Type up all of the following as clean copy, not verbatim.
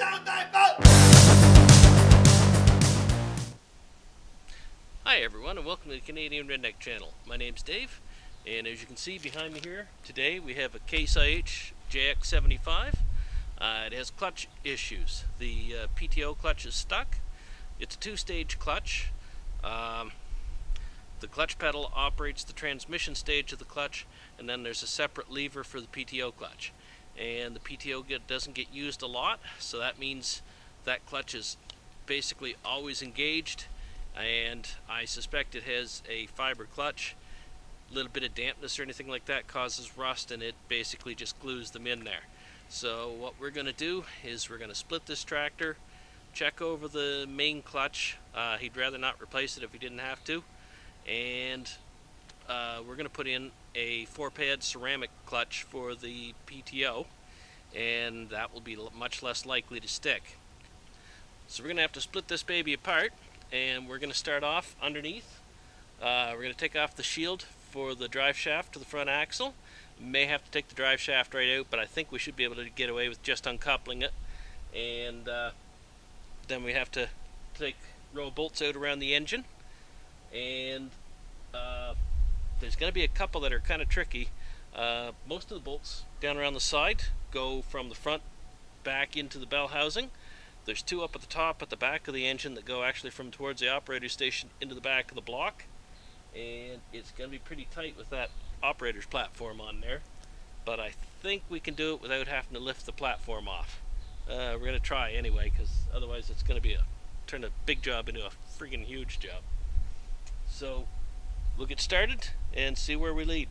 Hi everyone, and welcome to the Canadian Redneck Channel. My name's Dave, and as you can see behind me here, today we have a CaseIH JX75. It has clutch issues. The PTO clutch is stuck. It's a two-stage clutch. The clutch pedal operates the transmission stage of the clutch, and then there's a separate lever for the PTO clutch. And the PTO doesn't get used a lot, so that means that clutch is basically always engaged. And I suspect it has a fiber clutch. A little bit of dampness or anything like that causes rust, and it basically just glues them in there. So what we're going to do is we're going to split this tractor, check over the main clutch. He'd rather not replace it if he didn't have to. And we're going to put in a 4-pad ceramic clutch for the PTO, and that will be much less likely to stick. So we're going to have to split this baby apart, and we're going to start off underneath. We're going to take off the shield for the drive shaft to the front axle. We may have to take the drive shaft right out, but I think we should be able to get away with just uncoupling it. And then we have to take a row of bolts out around the engine. And there's going to be a couple that are kind of tricky. Most of the bolts down around the side go from the front back into the bell housing. There's two up at the top at the back of the engine that go actually from towards the operator station into the back of the block. And it's going to be pretty tight with that operator's platform on there. But I think we can do it without having to lift the platform off. We're going to try anyway, because otherwise it's going to be turn a big job into a freaking huge job. So we'll get started and see where we lead.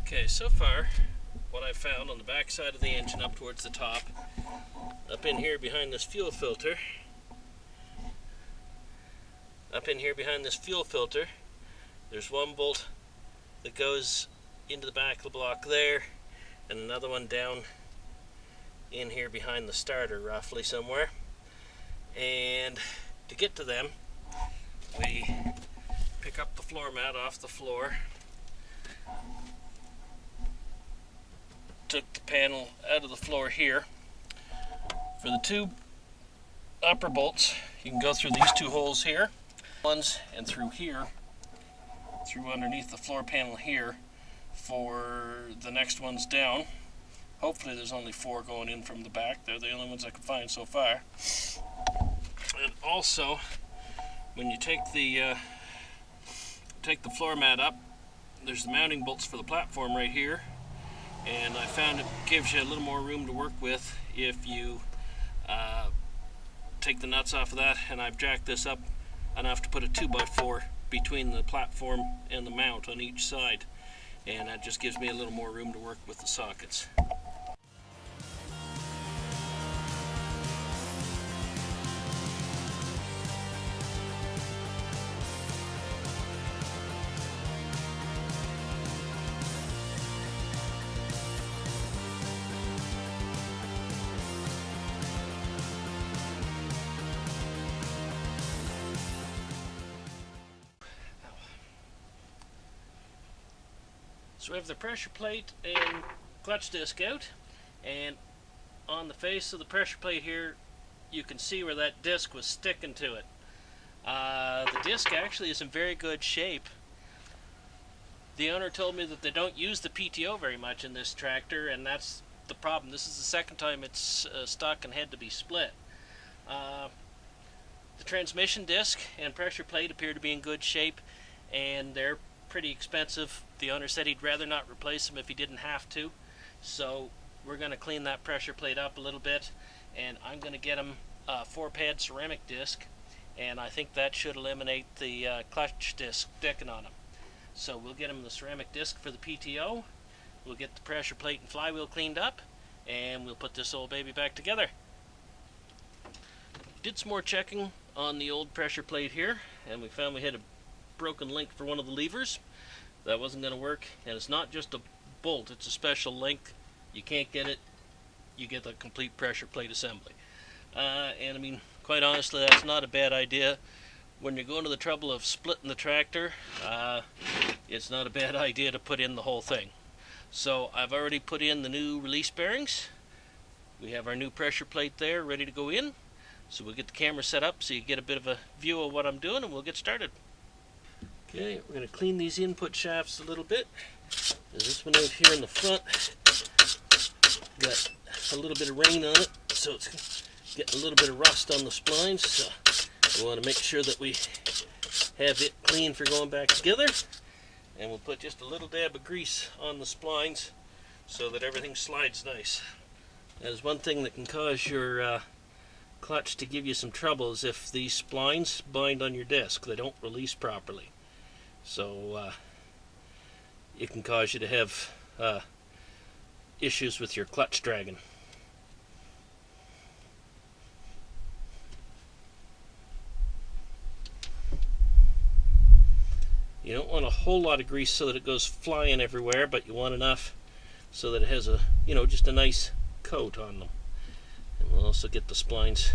Okay, so far what I've found on the back side of the engine up towards the top, up in here behind this fuel filter, there's one bolt that goes into the back of the block there, and another one down in here behind the starter roughly somewhere. And to get to them, we pick up the floor mat off the floor, took the panel out of the floor here. For the two upper bolts, you can go through these two holes here, and through here, through underneath the floor panel here for the next ones down. Hopefully there's only 4 going in from the back. They're the only ones I could find so far. And also, when you take the floor mat up, there's the mounting bolts for the platform right here. And I found it gives you a little more room to work with if you take the nuts off of that, and I've jacked this up enough to put a 2x4 between the platform and the mount on each side, and that just gives me a little more room to work with the sockets. So we have the pressure plate and clutch disc out, and on the face of the pressure plate here you can see where that disc was sticking to it. The disc actually is in very good shape. The owner told me that they don't use the PTO very much in this tractor, and that's the problem. This is the second time it's stuck and had to be split. The transmission disc and pressure plate appear to be in good shape, and they're pretty expensive. The owner said he'd rather not replace them if he didn't have to, so we're going to clean that pressure plate up a little bit, and I'm going to get him a 4-pad ceramic disc, and I think that should eliminate the clutch disc sticking on him. So we'll get him the ceramic disc for the PTO, we'll get the pressure plate and flywheel cleaned up, and we'll put this old baby back together. Did some more checking on the old pressure plate here, and we found we had a broken link for one of the levers. That wasn't going to work, and it's not just a bolt, it's a special link. You can't get it, you get the complete pressure plate assembly. And I mean, quite honestly, that's not a bad idea. When you're going to the trouble of splitting the tractor, it's not a bad idea to put in the whole thing. So I've already put in the new release bearings. We have our new pressure plate there ready to go in. So we'll get the camera set up so you get a bit of a view of what I'm doing, and we'll get started. Okay, we're going to clean these input shafts a little bit. There's this one out here in the front. Got a little bit of rain on it, so it's getting a little bit of rust on the splines. So we want to make sure that we have it clean for going back together. And we'll put just a little dab of grease on the splines so that everything slides nice. That is one thing that can cause your clutch to give you some trouble, is if these splines bind on your disc. They don't release properly. So it can cause you to have issues with your clutch dragging. You don't want a whole lot of grease so that it goes flying everywhere, but you want enough so that it has a, just a nice coat on them. And we'll also get the splines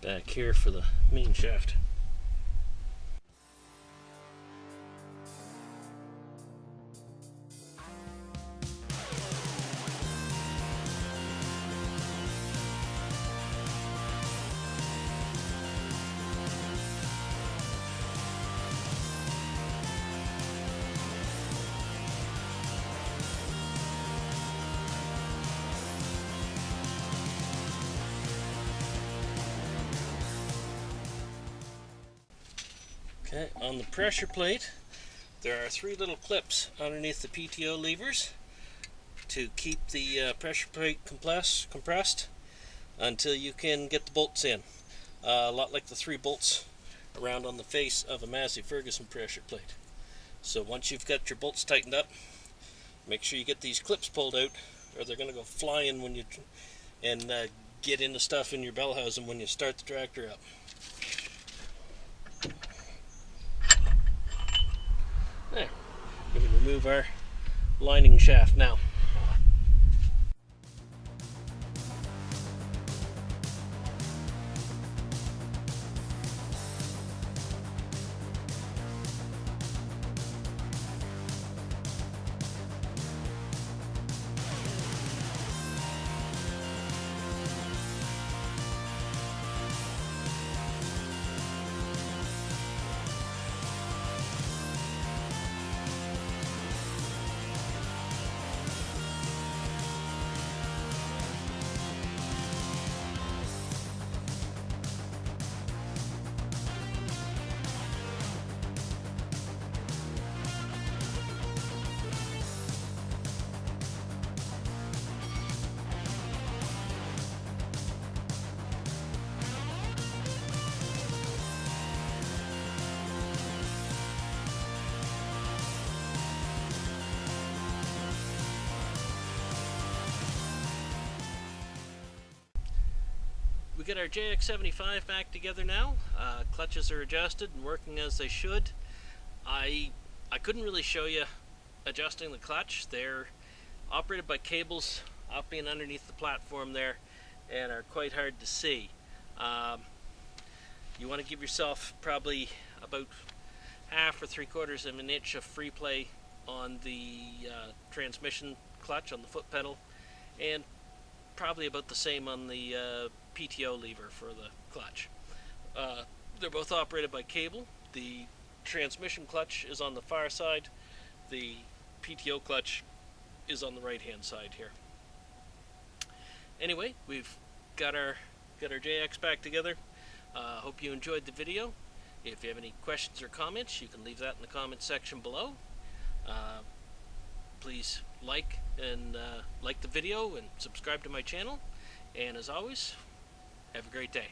back here for the main shaft. Okay, on the pressure plate, there are 3 little clips underneath the PTO levers to keep the pressure plate compressed until you can get the bolts in. A lot like the 3 bolts around on the face of a Massey Ferguson pressure plate. So once you've got your bolts tightened up, make sure you get these clips pulled out, or they're going to go flying when you get into stuff in your bell housing when you start the tractor up. There, we can remove our lining shaft now. We get our JX75 back together now. Clutches are adjusted and working as they should. I couldn't really show you adjusting the clutch. They're operated by cables up and underneath the platform there and are quite hard to see. You want to give yourself probably about 1/2 or 3/4 of an inch of free play on the transmission clutch, on the foot pedal, and probably about the same on the PTO lever for the clutch. They're both operated by cable. The transmission clutch is on the far side. the PTO clutch is on the right hand side here. Anyway, we've got our JX back together. Hope you enjoyed the video. If you have any questions or comments, you can leave that in the comment section below. Please like the video and subscribe to my channel. And as always, have a great day.